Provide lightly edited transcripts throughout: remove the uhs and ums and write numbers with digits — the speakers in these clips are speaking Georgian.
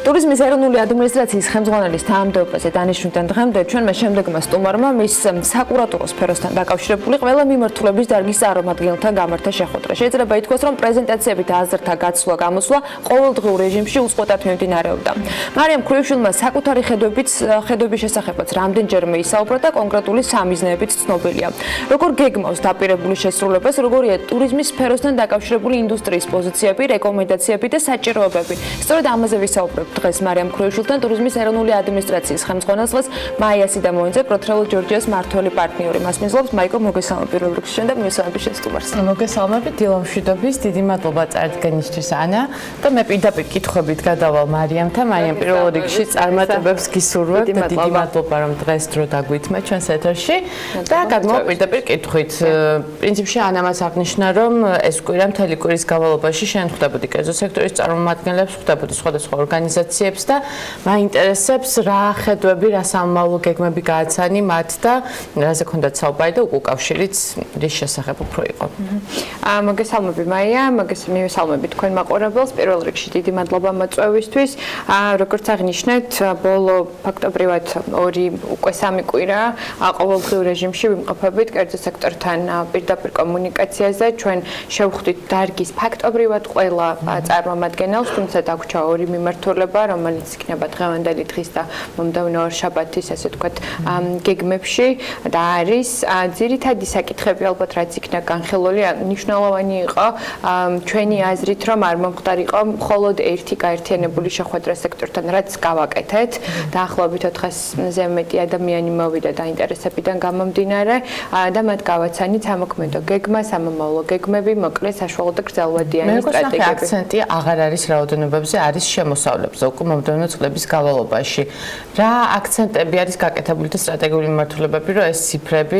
ტურიზმის ეროვნული ადმინისტრაციის ხელმძღვანელის თანამდებობაზე დანიშნულიდან დღემდე ჩვენმა შემდეგმა სტუმარმა მის საკურატურო სფეროსთან დაკავშირებული ყველა მიმართულების დარგის წარმომადგენელთან გამართა შეხვედრა. შეიძლება ითქვას, რომ პრეზენტაციები და აზრთა გაცვლა-გამოსვლა ყოველდღიურ რეჟიმში უწყვეტად მიმდინარეობდა. მარიამ ქვრივიშვილმა საკუთარი ხედვების შესახებაც რამდენჯერმე ისაუბრა და კონკრეტული სამიზნეებით ცნობილია. როგორ გეგმავს დაპირებული შესრულებას, როგორია ტურიზმის სფეროსთან დაკავშირებული ინდუსტრიის პოზიციები, რეკომენდაციები და საჭიროებები. სწორედ ამაზე ვისაუბრებთ დღეს მარიამ ქვრივიშვილთან ტურიზმის ეროვნული ადმინისტრაციის ხელმძღვანელს მაია სიდამონიძე, პროთრეველ ჯორჯიას მმართველი პარტნიორი. მას მიზლობს მაიკო მოგესალმებით პირველ რიგში და მისვენების შესტუმარს. მოგესალმებით, დილამშვიდობის, დიდი მადლობა წარდგენისთვის ანა და მე პირდაპირ კითხვებით გადავალ მარიამთან. მარიამ პირველ რიგში წარმატებებს გისურვებ და დიდი მადლობა რომ დღეს დრო დაგვითმეთ ჩვენს ეთერში და გადმოვა პირდაპირ კითხვით. პრინციპში ანა მას აღნიშნა რომ ეს კვირა მთელი კვირის განმავლობაში შენ ხვდებოდი კერძო სექტორის წარმომადგენლებს, ხვდებოდი სხვადასხვა ორგანიზაციებს და მაინტერესებს რა ხედვები, რა სამომავლო გეგმები გააცანი მათ და რაზე ქონდათ საუბარი და უკავშირიც რის შესახებ უფრო იყო. მოგესალმები მაია, მივესალმები თქვენ მაყურებელს. პირველ რიგში დიდი მადლობა მოწვევისთვის. როგორც აღნიშნეთ, ბოლო ფაქტობრივად 2 უკვე 3 კვირა ყოველდღიურ რეჟიმში ვიმყოფებით კერძო სექტორთან პირდაპირ კომუნიკაციაზე. ჩვენ შევხვდით დარგის ფაქტობრივად ყველა წარმომადგენელს, თუმცა დაგვრჩა 2 მიმართულება, რომელიც იქნება დღევანდელი დღის და მომდევნო ორშაბათის, ასე ვთქვათ, გეგმებში და არის ძირითადი საკითხები, ალბათ რაც იქნა განხილული, მნიშვნელოვანი იყო ჩვენი აზრით, რომ არ მომხდარიყო მხოლოდ ერთი გაერთიანებული შეხვედრა სექტორთან, რაც გავაკეთეთ. დაახლოებით 400-ზე მეტი ადამიანი მოვიდა დაინტერესებიდან გამომდინარე და მათ გავაცანით სამოქმედო გეგმა, სამომავლო გეგმები, მოკლე საშუალო და გრძელვადიანი სტრატეგიები. მე აქცენტი აღარ არის რაოდენობებზე, არის შემოსავლებზე უკვე მომდევნო წლების განმავლობაში. რა აქცენტები არის გაკეთებული და სტრატეგიული მიმართულებები, რომ ეს ციფრები?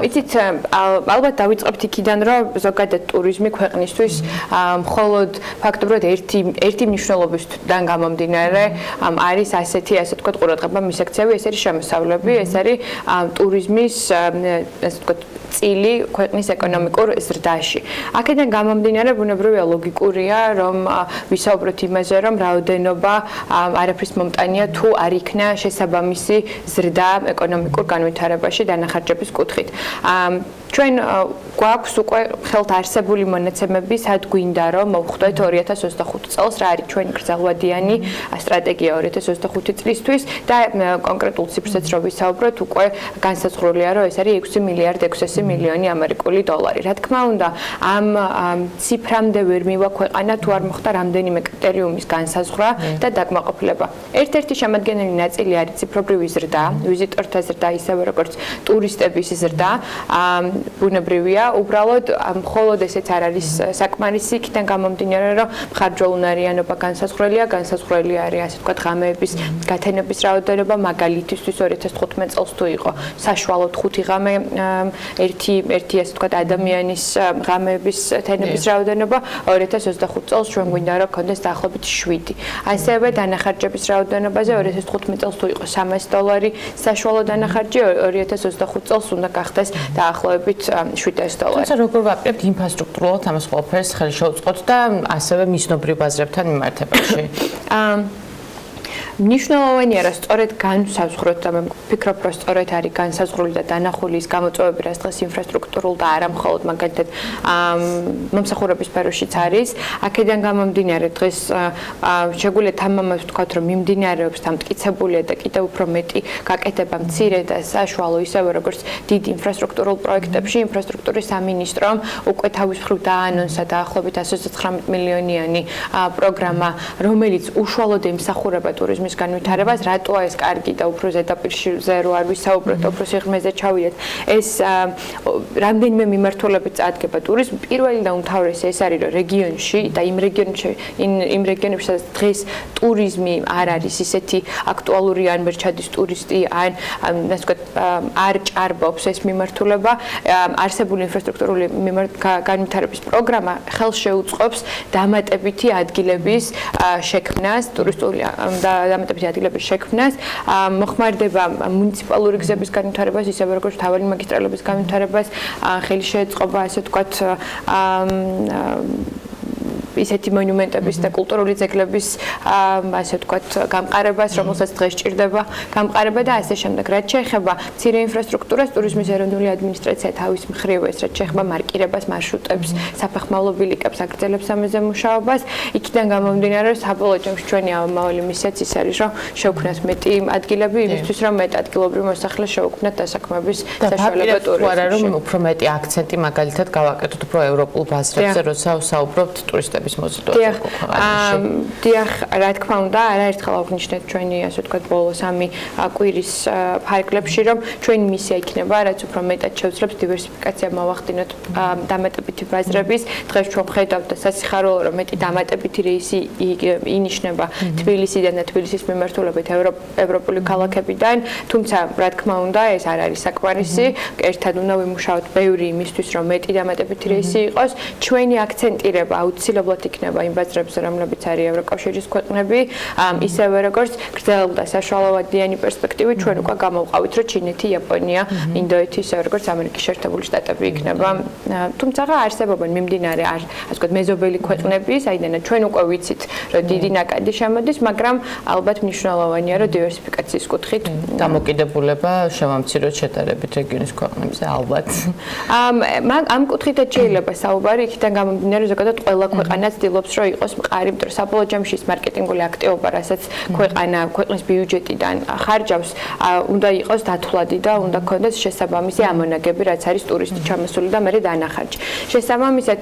იცით, ალბათ დავიწყებთ იქიდან, რომ ზოგადად ტურიზმი ქვეყნისთვის მხოლოდ ფაქტობრივად ერთი მნიშვნელობისგან გამომდინარე არის ასეთი, ასე ვთქვათ, ყურადღება მისაქცევი, ეს არის შემოსავლები, ეს არის ტურიზმის, ასე ვთქვათ, წილი ქვეყნის ეკონომიკურ ზრდაში. აქედან გამომდინარე ბუნებრივია ლოგიკურია, რომ ვისაუბროთ იმაზე, რომ რაოდენობა არაფრის მომტანია თუ არ იქნა შესაბამისი ზრდა ეკონომიკურ განვითარებაში დანახარჯების კუთხით. ჩვენ გვაქვს უკვე ხელთ არსებული მონაცემები, სად გვინდა რომ მოვხვდეთ 2025 წელს, რა არის ჩვენი გრძელვადიანი სტრატეგია 2025 წლისთვის და კონკრეტულ ციფრსაც რო ვისაუბროთ, უკვე განსაზღვრულია, რომ ეს არის 6 მილიარდ 600 მილიონი ამერიკული დოლარი. რა თქმა უნდა, ამ ციფრამდე ვერ მივა ქვეყანა თუ არ მოხდა რამდენიმე კრიტერიუმის განსაზღვრა და დაკმაყოფილება. ერთ-ერთი შემადგენელი ნაწილი არის ციფრობრივი ზრდა, ვიზიტორთა ზრდა, ისევე როგორც ტურისტების ზრდა. ბუნებრივია, უბრალოდ მხოლოდ ესეც არ არის საკმარისი, იქიდან გამომდინარე, რომ მხარჯველუნარიანობა განსაზღვრელი არის, ასე ვთქვათ, ღამეების გათენების რაოდენობა, მაგალითისთვის 2015 წელს თუ იყო საშუალოდ 5 ღამე ერთი ასე ვთქვათ, ადამიანის ღამეების თენების რაოდენობა, 2025 წელს ჩვენ გვინდა რომ გქონდეს დაახლოებით 7. ასევე დანახარჯების რაოდენობაზე 2015 წელს თუ იყო $300 საშუალო დანახარჯი, 2025 წელს უნდა გახდეს დაახლოებით $700. თუმცა როგორ ვაპირებთ ინფრასტრუქტურულად ამას ყველაფერს ხელი შევუწყოთ და ასევე მიზნობრივ ბაზრებთან მიმართებაში? მნიშვნელოვანია, რომ სწორედ განსაზღვროთ და მე ვფიქრობ, რომ სწორედ არის განსაზღვრული და დანახული ის გამოწვევები, რაც დღეს ინფრასტრუქტურულ და არა მხოლოდ მაგალითად მომსახურების სფეროშიც არის. აქედან გამომდინარე დღეს შეგვიძლია თამამად ვთქვათ, რომ მიმდინარეობს დამტკიცებულია და კიდევ უფრო მეტი გაკეთება მცირე და საშუალო, ისევე როგორც დიდ ინფრასტრუქტურულ პროექტებში. ინფრასტრუქტურის სამინისტრომ უკვე თავის მხრივ დაანონსა დაახლოებით 119 მილიონიანი პროგრამა, რომელიც უშუალოდ ემსახურება ტურიზმის განვითარებას, რატოა ეს კარგი და უფრო ზედაპირში რო არ ვისაუბროთ, უფრო სიღრმეზე ჩავიდეთ. ეს რამდენიმე მიმართულებით წარდგება ტურიზმი. პირველი და უმთავრესი ეს არის, რომ რეგიონში და იმ რეგიონებში, სადაც დღეს ტურიზმი არ არის ისეთი აქტუალური, ან ვერ ჩადის ტურისტი, ან ასე ვთქვათ, არ ჭარბობს ეს მიმართულება, არსებული ინფრასტრუქტურული განვითარების პროგრამა ხელს შეუწყობს დამატებითი ადგილების შექმნას, ტურისტული დამატებითი ადგილების შექმნას, მოხმარდება მუნიციპალური გზების განვითარებას, ისევე როგორც მთავარი მაგისტრალების განვითარებას, ხელი შეეწყობა, ასე ვთქვათ, ისეთი მონუმენტების და კულტურული ძეგლების ასე ვთქვათ გამყარებას, რომელსაც დღეს ჭირდება გამყარება და ასე შემდეგ. რაც შეეხება მცირე ინფრასტრუქტურას, ტურიზმის ეროვნული ადმინისტრაცია თავის მხრივ ეს რაც შეეხება მარკირებას, მარშრუტებს, საფეხმავლო ბილიკებს აგრძელებს ამაზე მუშაობას. იქიდან გამომდინარე, საბოლოო ჯამში ჩვენი ამავალი მისიაც ის არის, რომ შევქმნათ მეტი ადგილები იმისთვის, რომ მეტ ადგილობრივ მოსახლეს შევქმნათ დასაქმების საშუალება ტურიზმში. არა რომ უფრო მეტი აქცენტი მაგალითად გავაკეთოთ უფრო ევროპულ ბაზრებზე, როცა ვსაუბრობთ ტურისტების მოზიდვაზე ქვეყანაში. დიახ, რა თქმა უნდა, არაერთხელ აღნიშნეთ ჩვენი ასე ვთქვათ ბოლო 3 კვირის ფარგლებში, რომ ჩვენი მისია იქნება, რაც უფრო მეტად შევძლებს დივერსიფიკაცია მოვახდინოთ დამატებითი ბაზრების. დღეს ჩვენ ხედავთ და სასიხარულო რომ მეტი დამატებითი რეისი ინიშნება თბილისიდან და თბილისის მიმართულებით ევროპული ქალაქებიდან, თუმცა რა თქმა უნდა, ეს არ არის საკმარისი. ერთად უნდა ვიმუშაოთ ბევრი იმისთვის, რომ მეტი დამატებითი რეისი იყოს. ჩვენი აქცენტირება აუცილებლად იქნება იმ ბაზრებზე, რომლებიც არის ევროკავშირის ქვეყნები, ისევე როგორც გრძელ და საშუალოვადიანი პერსპექტივით ჩვენ უკვე გამოვყავით, რომ ჩინეთი, იაპონია, ინდოეთი, ისევე როგორც ამერიკის შეერთებული შტატები იქნება. თუმცა არსებობენ მიმდინარე ასე ვთქვათ მეზობელი ქვეყნები, საიდანაც ჩვენ უკვე ვიცით, რომ დიდი ნაკადი შემოდის, მაგრამ ალბათ მნიშვნელოვანია, რომ დივერსიფიკაციის კუთხით დამოკიდებულება შევამციროთ შედარებით რეგიონის ქვეყნებზე ალბათ. ამ კუთხითაც შეიძლება საუბარი, იქიდან გამომდინარე, ზოგადად ყველა ქვეყანა ცდილობს, რომ იყოს მყარი, იმიტომ რომ საბოლოო ჯამში ის მარკეტინგული აქტივობა, რასაც ქვეყნის ბიუჯეტიდან ხარჯავს, უნდა იყოს დათვლადი და უნდა ქონდეს შესაბამისი ამონაგები, რაც არის ტურისტი ჩამოსული და მერე დანახარჯი. შესაბამისად,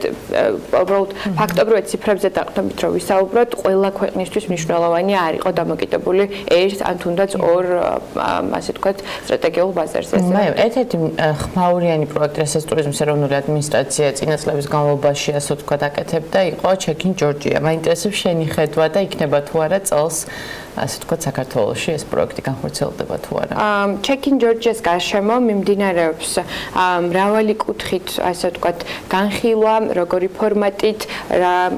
უბრალოდ ფაქტობრივად ციფრებზე დაყრდნობით, რომ ვისაუბროთ, ყველა ქვეყნისთვის მნიშვნელოვანია არ იყო დამოკიდებული ერთ ან თუნდაც ორ ასე ვთქვათ სტრატეგიულ ბაზარზე. ერთ-ერთი ხმაურიანი პროექტი, რასაც ტურიზმის ეროვნული ადმინისტრაცია წინა წლების განმავლობაში ასე ვთქვათ აკეთებდა, იყო ჩეკინ ჯორჯია. მაინტერესებს შენი ხედვა და იქნება თუ არა წელს ასე ვთქვათ საქართველოში ეს პროექტი განხორციელდება თუ არა. ჩეკინ ჯორჯიას გარშემო მიმდინარეობს მრავალი კუთხით ასე ვთქვათ განხილვა, როგორი ფორმატით,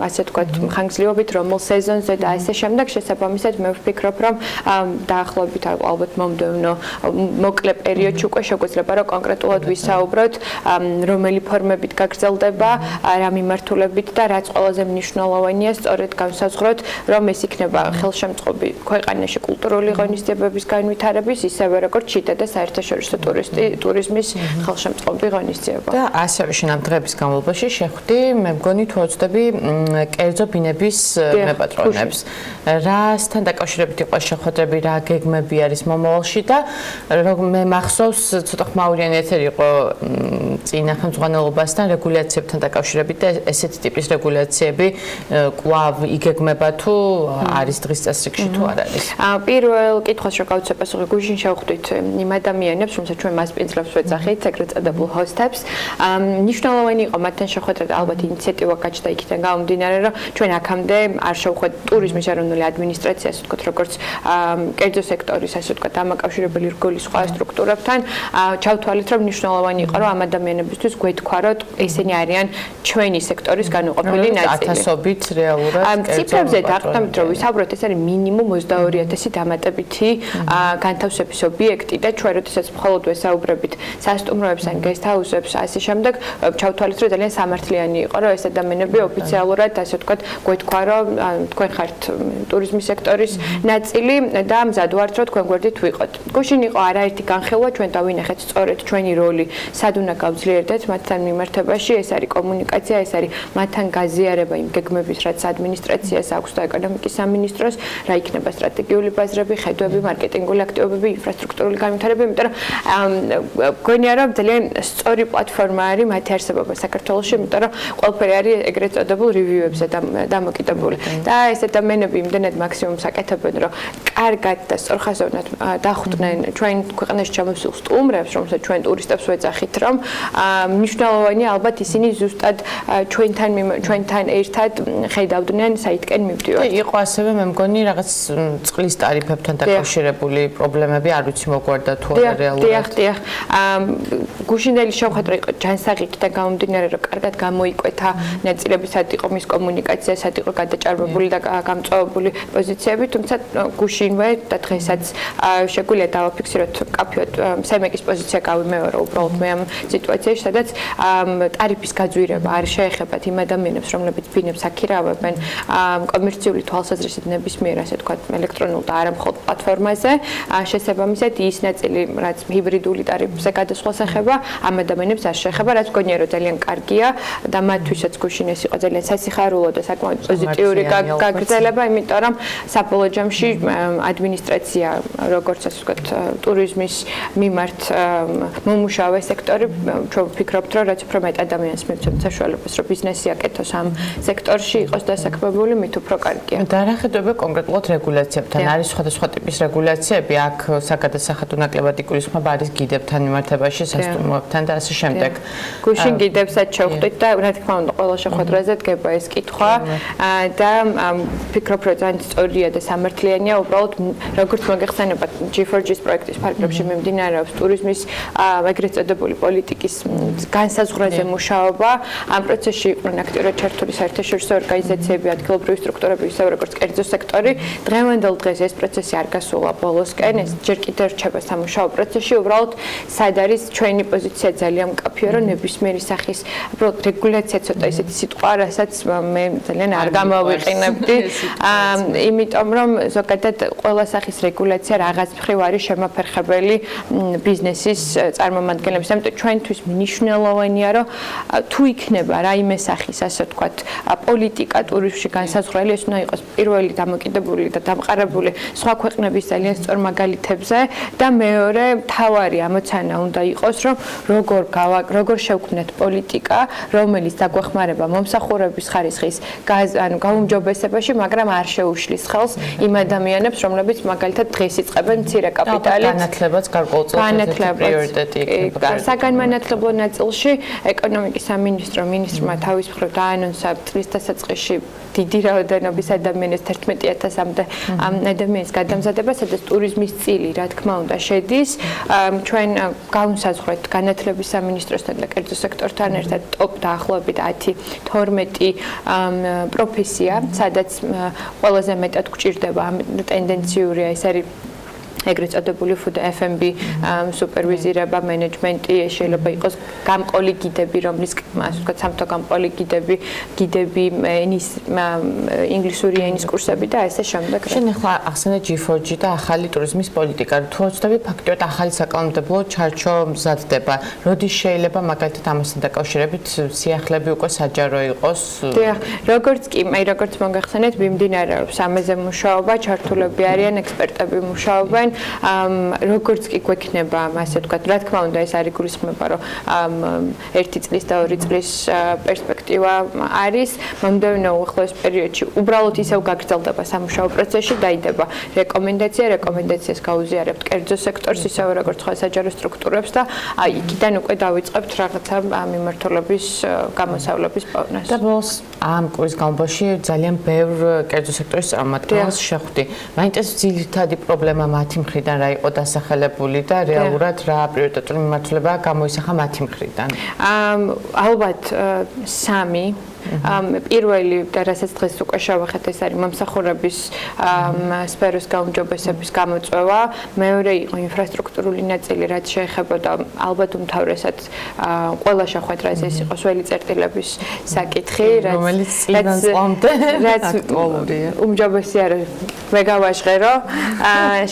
ასე ვთქვათ ხანგრძლივობით, რომელ სეზონზე და ასე შემდეგ. შესაბამისად მე ვფიქრობ, რომ დაახლოებით ალბათ მომდევნო მოკლე პერიოდში უკვე შეგვეძლება რომ კონკრეტულად ვისაუბროთ, რომელი ფორმებით გაგრძელდება, რა მიმართულებით და რაც ყველაზე მნიშვნელოვანია, სწორედ განსაზღვროთ, რომ ეს იქნება ხელშემწყობი ქვეყანაში კულტურული ღონისძიებების განვითარების, ისევე როგორც შიდა და საერთაშორისო ტურიზმის ხელშემწყობი ღონისძიება. და ასევე შენ ამ დღების განმავლობაში შეხვდი, მე მგონი თუ ვწდები კერძო ბინების მეპატრონებს. რასთან დაკავშირებით იყო შეხვედრები, რა გეგმები არის მომავალში და მე მახსოვს ცოტა ხმაურიანი ეთერი იყო წინა ხელმძღვანელობასთან რეგულაციებთან დაკავშირებით და ესეთი ტიპის რეგულაციები კვლავ იგეგმება თუ არის დღის წესრიგში თუ არ არის. პირველ კითხვას რო გავცე პასუხი, გუშინ შევხვდით იმ ადამიანებს, რომელსაც ჩვენ მასპინძლებს ვეძახით, ეგრეთ წოდებულ ჰოსტებს. მნიშვნელოვანი იყო მათთან შეხვედრა და ალბათ ინიციატივა გაჩნდა იქიდან გამომდინარე, რომ ჩვენ აქამდე არ შევხვდით ტურიზმის ეროვნული ადმინისტრაციას, ვთქვათ, როგორც კერძო სექტორის, ასე ვთქვათ, დამაკავშირებელი რგოლის სხვა სტრუქტურებთან, ჩავთვალეთ, რომ მნიშვნელოვანი იყო, რომ ამ ადამიანებისთვის გვეთქვა, რომ ესენი არიან ჩვენი სექტორის განუყოფელი ნაწილი. ათასობით რეალურად ციფრებზე დაყრდნობით, რომ ვისაუბროთ, ეს არის მინიმუმ 22,000 დამატებითი განთავსების ობიექტი და ჩვენ როდესაც მხოლოდ ვესაუბრებით სასტუმროებს ან გესტჰაუსებს, ასე შემდეგ, ჩავთვალეთ, რომ ძალიან სამართლიანი იყო, რომ ეს ადამიანები ოფიციალურად, ასე ვთქვათ, გვეთქვა, რომ თქვენ ხართ ტურიზმის სექტორის ნაწილი და მზად ვართ, რომ თქვენ გვერდით ვიყოთ. გუშინ იყო არაერთი განხილვა, ჩვენ დავინახეთ სწორედ ჩვენი როლი, სად უნდა გავძლიერდეთ მათთან მიმართებაში, ეს არის კომუნიკაცია, ეს არის მათთან გაზიარება იმ გეგმების, რაც ადმინისტრაციას აქვს და ეკონომიკის სამინისტროს, რა იქნება სტრატეგიული ბაზრები, ხედვები, მარკეტინგული აქტივობები, ინფრასტრუქტურული განვითარება, იმიტომ რომ გონია რომ ძალიან სწორი პლატფორმა არის მათი არსებობა საქართველოში, იმიტომ რომ ყველაფერი არის ეგრეთ წოდებულ რივიუებზე დამოკიდებული. და ეს ადამიანები იმდენად მაქსიმუმს აკეთებენ, რომ კარგად და სწორხაზოვნად დახვდნენ ჩვენ ქვეყანაში ჩამოსულ სტუმრებს, რომელსაც ჩვენ ტურისტებს ვეძახით, რომ მნიშვნელოვანია ალბათ ისინი ზუსტად ჩვენთან ერთად ხედავდნენ საითკენ მივდივართ. იყო ასევე მე მგონი რაღაც წყლის ტარიფებთან დაკავშირებული პრობლემები არ ვიცი მოგვარდა თუ არა რეალურად. დიახ. გუშინდელი შეხვედრა იყო ჯანსაღիկიდან გამომდინარე, რომ კარგად გამოიკვეთა ნაწილების სად იყო მის კომუნიკაცია, სად იყო გადაჭარბებული და გამწვავებული პოზიციები, თუმცა გუშინვე და დღესაც შეგვიძლია დავაფიქსიროთ კაფეოთ სემეკის პოზიცია გავიმეორო უბრალოდ მე ამ სიტუაციაში, სადაც ტარიფის გაძვირება არ შეეხებათ იმ ადამიანებს, რომლებიც ბინებს აქირავებენ კომერციული თვალსაზრისით ნებისმიერ ასე ვთქვათ ელექტრონულ და არა მხოლოდ პლატფორმაზე, შესაბამისად ის ნაწილი, რაც ჰიბრიდული ტარიფზე გადასვლას ეხება, ამ ადამიანებს არ შეეხება, რაც მგონია რომ ძალიან კარგია და მათთვისაც გუშინ ეს იყო ძალიან სასიხარულო და საკმაოდ პოზიტიური გაგრძელება, იმიტომ რომ საბოლოო ჯამში ადმინისტრაცია, როგორც ასე ვთქვათ, ტურიზმის მიმართ მომუშავე სექტორი, ჩვენ ვფიქრობთ, რომ რაც უფრო მეტ ადამიანს მივცემთ საშუალებას, რომ ბიზნესი აკეთოს ამ სექტორში, იყოს დასაქმებული, მით უფრო კარგია. და რა ხედავთ კონკრეტულად რეგულაციებთან? არის სხვადასხვა ტიპის რეგულაციები, აქ საგადასახადო ნაკლებად იგულისხმება არის გიდებთან მიმართებაში, სასტუმროებთან და ასე შემდეგ. გუშინ გიდებსაც შევხვდით და რა თქმა უნდა ყველა შეხვედრაზე დგება ეს კითხვა და ვფიქრობ, რომ ძალიან სწორია და სამართლიანია, უბრალოდ როგორც მოგეხსენებათ G4G-ის პროექტის ფარგლებში მიმდინარეობს ტურიზმის ეგრეთ წოდებული პოლიტიკის განსაზღვრაზე მუშაობა. ამ პროცესში იყვნენ აქტიურად ჩართული საერთაშორისო ორგანიზაციები, ადგილობრივი სტრუქტურები, ისე როგორც კერძო სექტორი. დღევანდელ დღეს ეს პროცესი არ გასულა ბოლოსკენ, ეს ჯერ კიდევ რჩება სამუშაო პროცესში, უბრალოდ სად არის ჩვენი პოზიცია ძალიან მკაფიო, რომ ნებისმიერი სახის უბრალოდ რეგულაცია ცოტა ისეთი სიტყვა, რასაც მე ძალიან არ გამოვიყენებდი, იმიტომ რომ ზოგადად ყველა სახის რეგულაცია რაღაც მხრივ არის შემაფერხებელი ბიზნესის წარმომადგენლებს, ამიტომ ჩვენთვის მნიშვნელოვანია, რომ თუ იქნება რაიმე სახის, ასე ვთქვათ, პოლიტიკა ტურიზმში განსაზღვრელი, ეს უნდა იყოს პირველი დამოკიდებული და დამყარებული სხვა ქვეყნების ძალიან სწორ მაგალითებზე და მეორე მთავარი ამოცანა უნდა იყოს, რომ როგორ შევქმნათ პოლიტიკა, რომელიც დაგვეხმარება მომსახურების ხარისხის გაუმჯობესებაში, მაგრამ არ შეუშლის ხელს იმ ადამიანებს, რომლებიც მაგალითად დღეს იწყებენ მცირე კაპიტალით. განათლებაც გარკვეულწილად პრიორიტეტი იქნება. საგანმანათლებლო ნაწილში ეკონომიკის სამინისტრო მინისტრმა თავის მხრივ დაანონსა წლის დასაწყისში დიდი რაოდენობის ადამიანის 11,000-მდე ამ ადამიანის გადამზადება, სადაც ტურიზმის წილი, რა თქმა უნდა, შედის. ჩვენ გავუსაზღვრეთ განათლების სამინისტროსთან და კერძო სექტორთან ერთად ტოპ დაახლოებით 10-12 პროფესია, სადაც ყველაზე მეტად გვჭირდება ამ ტენდენციურია, ეს არის ეგრეთ წოდებული food F&B სუპერვიზირება, მენეჯმენტი, შეიძლება იყოს გამყოლი გიდები, რომლის ასე ვთქვათ, სამთო გამყოლი გიდები, ინგლისური ენის კურსები და ასე შემდეგ. შენ ახლა ახსენე G4G და ახალი ტურიზმის პოლიტიკა. თუ ვწდები ფაქტიურად ახალი საკანონმდებლო ჩარჩო მზადდება. როდის შეიძლება მაგალითად ამასთან დაკავშირებით სიახლეები უკვე საჯარო იყოს? დიახ, როგორც მოგახსენეთ, მიმდინარეობს ამაზე მუშაობა, ჩართულები არიან ექსპერტები მუშაობენ. როგორც კი გვექნება, ასე ვთქვათ, რა თქმა უნდა, ეს არ იგულისხმება, რომ 1 წლის და 2 წლის პერსპექტივა არის. მომდევნო უახლოეს პერიოდში უბრალოდ ისევ გაგრძელდება სამუშაო პროცესში, დაიდება რეკომენდაციას გაუზიარებთ კერძო სექტორს, ისევე როგორც სხვა საჯარო სტრუქტურებს და იქიდან უკვე დავიწყებთ რაღაცა მიმართულების გამოსავლების პოვნას. და ბოლოს ამ კვირის განმავლობაში ძალიან ბევრ კერძო სექტორის წარმომადგენელს შეხვდი. მაინტერესებს ძირითადი პრობლემა მათი მხრიდან რა იყო დასახელებული და რეალურად რა პრიორიტეტული მიმართულება გამოისახა მათი მხრიდან? ალბათ 3 პირველი და რასაც დღეს უკვე შევახეთ, ეს არის მომსახურების სფეროს გაუმჯობესების გამოწვევა. მეორე იყო ინფრასტრუქტურული ნაწილი, რაც შეეხებოდა ალბათ უმთავრესად ყველა შეხვედრაზე ეს იყო სველი წერტილების საკითხი, რომელიც წლიდან წლამდე აქტუალურია. უმჯობესია რომ მე გავაჟღერო.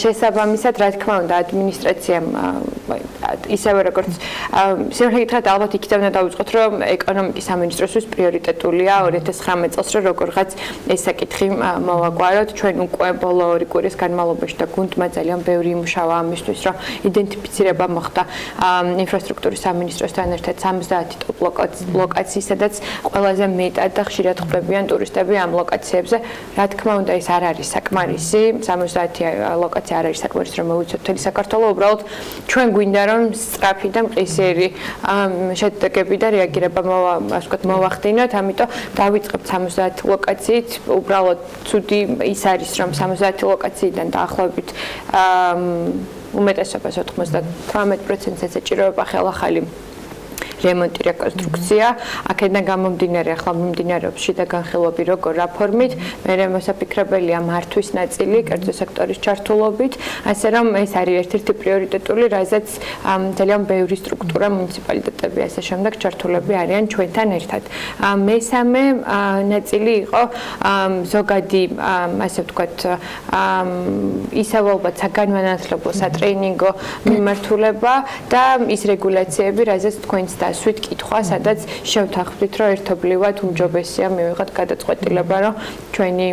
შესაბამისად, რა თქმა უნდა, ადმინისტრაციამ ისევე როგორც სიმართლე გითხრათ, ალბათ იქიდან უნდა დავიწყოთ, რომ ეკონომიკის სამინისტროსთვის პრიორიტეტულია 2019 წელს, რომ როგორღაც ეს საკითხი მოვაგვაროთ. ჩვენ უკვე ბოლო 2 კვირის განმავლობაში და გუნდმა ძალიან ბევრი იმუშავა ამისთვის, რომ იდენტიფიცირება მოხდა ინფრასტრუქტურის სამინისტროსთან ერთად 70 ტოპ ლოკაციის, სადაც ყველაზე მეტად და ხშირად ხდებიან ტურისტები ამ ლოკაციებზე. რა თქმა უნდა, ეს არ არის საკმარისი, 70 ლოკაცია არ არის საკმარისი, რომ მოვიცოთ მთელი საქართველო, უბრალოდ ჩვენ გვინდა რომ სწრაფი და მყისიერი შედეგები და რეაგირება მოვახდინოთ, ამიტომ დავიწყებთ 70 ლოკაციით. უბრალოდ ცუდი ის არის, რომ 70 ლოკაციიდან დაახლოებით უმეტესობას 98%-ზე ეჭირება ხელახალი რემონტი, რეკონსტრუქცია. აქედან გამომდინარე ახლა მიმდინარეობს შიდა განხილვები როგორ რა ფორმით, მერე მოსაფიქრებელია მართვის ნაწილი კერძო სექტორის ჩართულობით, ასე რომ ეს არის ერთ-ერთი პრიორიტეტული, რაზეც ძალიან ბევრი სტრუქტურა, მუნიციპალიტეტები ასე შემდეგ ჩართულები არიან ჩვენთან ერთად. მესამე ნაწილი იყო ზოგადი, ასე ვთქვათ, ისევ ალბათ საგანმანათლებლო, სატრეინინგო მიმართულება და ის რეგულაციები, რაზეც თქვენც დასვით კითხვა, სადაც შევთანხმდით, რომ ერთობლივად უმჯობესია მივიღოთ გადაწყვეტილება, რომ ჩვენი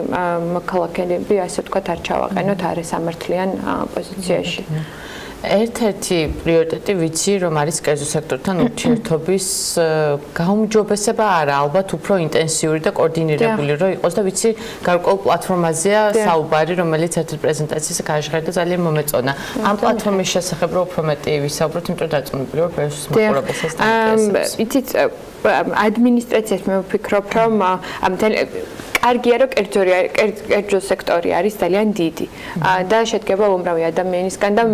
მოქალაქეები, ასე ვთქვათ, არ ჩავაყენოთ არასამართლიან პოზიციაში. ერთ-ერთი პრიორიტეტი ვიცი, რომ არის კერძო სექტორთან ურთიერთობის გაუმჯობესება არა, ალბათ უფრო ინტენსიური და კოორდინირებული რომ იყოს და ვიცი, გარკვეულ პლატფორმაზეა საუბარი, რომელიც ერთ-ერთ პრეზენტაციაზე გაჟღერდა და ძალიან მომეწონა. ამ პლატფორმის შესახებ რო უფრო მეტი ვისაუბროთ, იმიტომ რომ დაწუნებული ვარ ბევრს მაყურებელსაც და ინტერესებს. იცით, ადმინისტრაციას მე ვფიქრობ, რომ კარგია, რომ კერძო სექტორი არის ძალიან დიდი და შედგება უამრავი ადამიანისგან და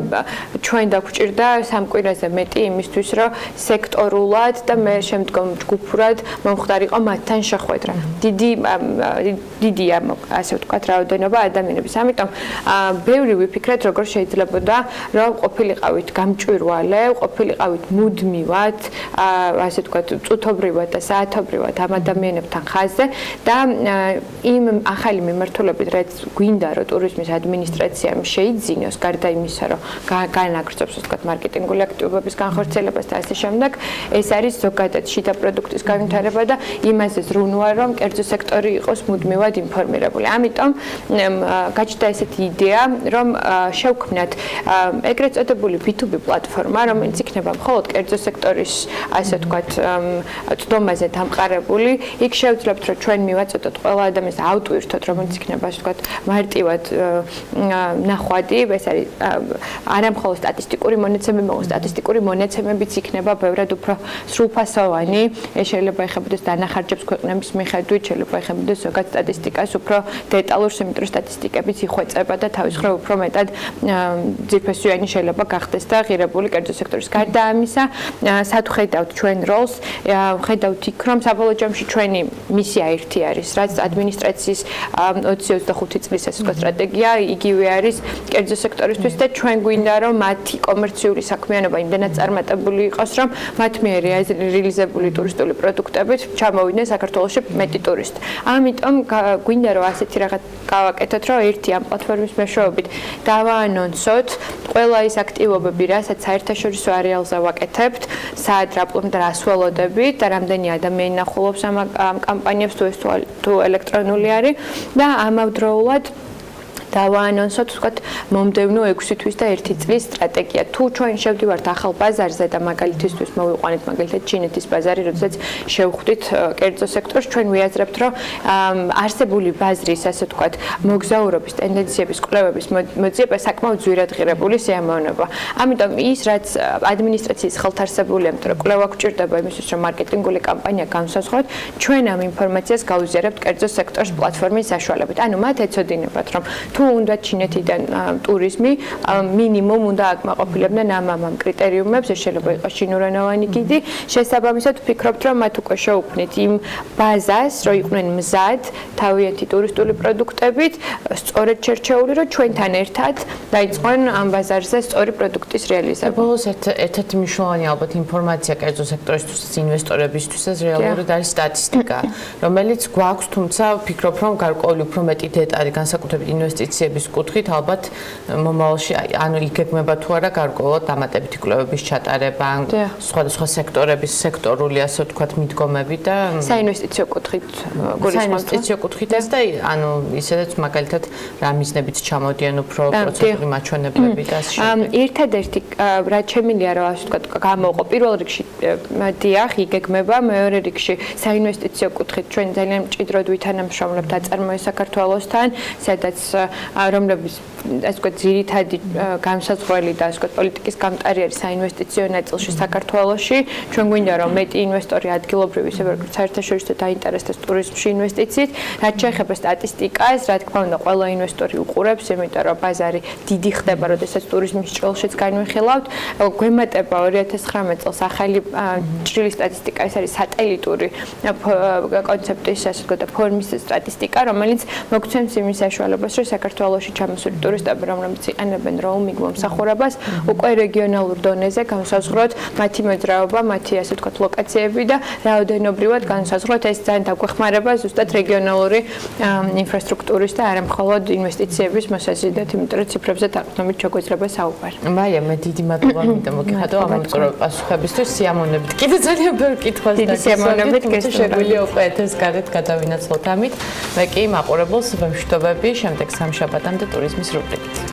ჩვენ დაგვჭირდა სამკვირვაზე მეტი იმისთვის, რომ სექტორულად და მე შემდგომ ჯგუფურად მომხდარიყო მათთან შეხვედრა. დიდია, ასე ვთქვათ, რაოდენობა ადამიანების. ამიტომ ბევრი ვიფიქრეთ, როგორ შეიძლებოდა, რომ ყოფილიყავით გამჭვირვალე, ყოფილიყავით მუდმივად, ასე ვთქვათ, წუთობრივად და საათობრივად ამ ადამიანებთან ხაზზე და იმ ახალი მიმართულებით, რაც გვინდა, რომ ტურიზმის ადმინისტრაციამ შეიძინოს, გარდა იმისა, რომ განაგრძობს, ვთქვათ, მარკეტინგული აქტივობების განხორციელებას და ასე შემდეგ, ეს არის ზოგადად შიდა პროდუქტის განვითარება და იმაზე ზრუნვა, რომ კერძო სექტორი იყოს მუდმივად ინფორმირებული. ამიტომ გაჩნდა ესეთი იდეა, რომ შევქმნათ ეგრეთ წოდებული B2B პლატფორმა, რომელიც იქნება მხოლოდ კერძო სექტორის, ასე ვთქვათ, წვდომაზე დამყარებული. იქ შევძლებთ, რომ ჩვენ მივაწოდოთ ყველა ადამიანს ავტვირთოთ, რომელიც იქნება, ასე ვთქვათ, მარტივად ნახვადი, ეს არის არა მხოლოდ სტატისტიკური მონაცემები, მაგრამ სტატისტიკური მონაცემებიც იქნება ბევრად უფრო სრულფასოვანი. ეს შეიძლება ეხებოდეს დანახარჯებს ქვეყნების მიხედვით, შეიძლება ეხებოდეს ზოგად სტატისტიკას, უფრო დეტალურს, იმიტომ რომ სტატისტიკებიც იხვეწება და თავის მხრივ უფრო მეტად ძირფესვიანი შეიძლება გახდეს და ღირებული კერძო სექტორის. გარდა ამისა, სად ხედავთ ჩვენ როლს? ხედავთ იქ, რომ საბოლოო ჯამში ჩვენი მისია ერთი არის, რაც ადმინისტრაციის 20-25 წლის ეს სტრატეგია იგივე არის კერძო სექტორისთვის და ჩვენ გვინდა რომ მათი კომერციული საქმიანობა იმდენად წარმატებული იყოს, რომ მათ მიერ რეალიზებული ტურისტული პროდუქტებით ჩამოვიდნენ საქართველოში მეტი ტურისტი. ამიტომ გვინდა რომ ასეთი რაღაც გავაკეთოთ, რომ ერთი ამ პლატფორმის მეშვეობით დავაანონსოთ ყველა ის აქტივობები, რასაც საერთაშორისო არეალზე ვაკეთებთ, სად რა პლატფორმით და რას ველოდებით და რამდენი ადამიანი ნახულობს ამ კამპანიებს თუ ელექტრონული არის და ამავდროულად დავაანონსოთ, ვთქვათ, მომდევნო 6 თვის და 1 წლის სტრატეგია. თუ ჩვენ შევდივართ ახალ ბაზარზე და მაგალითისთვის მოვიყვანეთ მაგალითად ჩინეთის ბაზარი, როდესაც შევხვდით კერძო სექტორს, ჩვენ ვიაზრებთ, რომ არსებული ბაზრის, ასე ვთქვათ, მოგზაურობის ტენდენციების კვლევების მოძიება საკმაოდ ძვირადღირებული სიამოვნებაა. ამიტომ ის, რაც ადმინისტრაციის ხელთარსებულია, იმიტომ რომ კვლევა გვჭირდება იმისთვის, რომ მარკეტინგული კამპანია განსაზღვროთ, ჩვენ ამ ინფორმაციას გავიზიარებთ კერძო სექტორის პლატფორმის საშუალებით. ანუ მათ ეცოდინებათ, რომ თუ უნდა ჩინეთიდან ტურიზმი, მინიმუმ უნდა აკმაყოფილებდნენ ამ კრიტერიუმებს, ეს შეიძლება იყოს ჩინურენოვანი გიდი. შესაბამისად, ვფიქრობთ, რომ მათ უკვე შეუქმნით იმ ბაზას, რომ იყვნენ მზად თავიანთი ტურისტული პროდუქტებით, სწორედ შერჩეული, რომ ჩვენთან ერთად დაიწყონ ამ ბაზარზე სწორი პროდუქტის რეალიზება. ბოლოს ერთ-ერთი მნიშვნელოვანი ალბათ ინფორმაცია კერძო სექტორისთვის, ინვესტორებისთვისაც რეალურად არის სტატისტიკა, რომელიც გვაქვს, თუმცა ვფიქრობ, რომ გარკვეული უფრო მეტი დეტალი განსაკუთრებით ინვესტიციების კუთხით ალბათ მომავალში ანუ იგეგმება თუ არა გარკვეულად დამატებითი კვლევების ჩატარება, სხვადასხვა სექტორების სექტორული, ასე ვთქვათ, მიდგომები და საინვესტიციო კუთხით საინვესტიციო კუთხითაც და ანუ ისედაც მაგალითად რა მიზნებით ჩამოდიან უფრო პროცესული მაჩვენებლები და ასე შემდეგ. ერთადერთი რაც შემილია რომ ასე ვთქვათ გამოვყო პირველ რიგში დიახ იგეგმება, მეორე რიგში საინვესტიციო კუთხით ჩვენ ძალიან მჭიდროდ ვითანამშრომლებთ აწარმოეს საქართველოსთან, სადაც რომლების ასე ვთქვათ ძირითადი განსაზღვრელი და ასე ვთქვათ პოლიტიკის გამტარი არის საინვესტიციო ნაწილში საქართველოში. ჩვენ გვინდა რომ მეტი ინვესტორი ადგილობრივი ისე როგორც საერთაშორისო დაინტერესდეს ტურიზმში ინვესტიციით. რაც შეეხება სტატისტიკას, რა თქმა უნდა, ყველა ინვესტორი უყურებს, იმიტომ რომ ბაზარი დიდი ხდება, როდესაც ტურიზმის ჭრილშიც განვიხილავთ. გვემატება 2019 წელს ახალი ჭრილის სტატისტიკა, ეს არის სატელიტური კონცეფტის, ასე ვთქვათ, ფორმის სტატისტიკა, რომელიც მოგცემს იმის საშუალებას, რომ საქართველოში ჩამოსული ტურისტები, რომლებიც იყენებენ roaming მომსახურებას, უკვე რეგიონალურ დონეზე განსაზღვროთ მათი მოძრაობა, მათი ასე ვთქვათ ლოკაციები და რაოდენობრივად განსაზღვროთ ეს ძალიან დაგვეხმარება ზუსტად რეგიონალური ინფრასტრუქტურის და არა მხოლოდ ინვესტიციების მოსაზიდად, იმიტომ რომ ციფრებზე დაყრდნობით შეგვეძლება საუბარი. მაია, მე დიდი მადლობა მინდა მოგიხადო ამ ამწურავ პასუხებისთვის, სიამოვნებით. კიდე ძალიან ბევრი კითხვას დიდი სიამოვნებით შეგვიძლია უკვე ეთერს გარეთ გადავინაცვლოთ ამით. მე კი მაყურებელს ვემშვიდობები შემდეგ სამშაბათამდე ტურიზმის რუბრიკით.